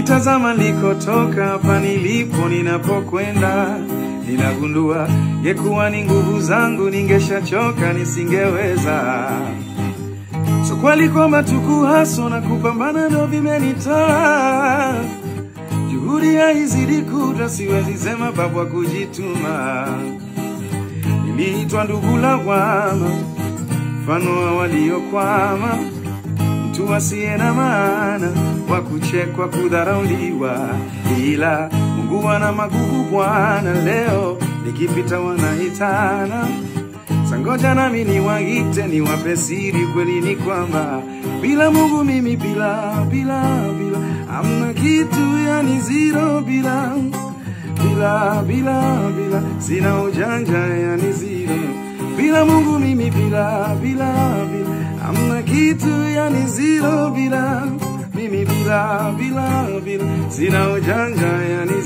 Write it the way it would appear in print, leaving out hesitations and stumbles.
Nikitazama nilikotoka hapa nilipo ninapokwenda, ninagundua ngekuwa ni nguvu zangu ningeshachoka nisingeweza. So kweli kwamba tukuhaso na kupambana ndo vimenitoa. Juhudi haizidi kudra, siwezi sema babwa kujituma. Niliitwa ndugu lawama, mfano wa waliokwama, mtu asiye na maana, wa kuchekwa kudharauliwa. Ila Mungu ana magugu Bwana, leo nikipita wanaitana. Sangoja nami niwaite niwape siri, kweli ni kwamba bila Mungu mimi bila hamna kitu, yani zero. Bila sina ujanja, yani zero. Bila Mungu mimi bila hamna kitu, yani zero. Mimi bila sina ujanja, yani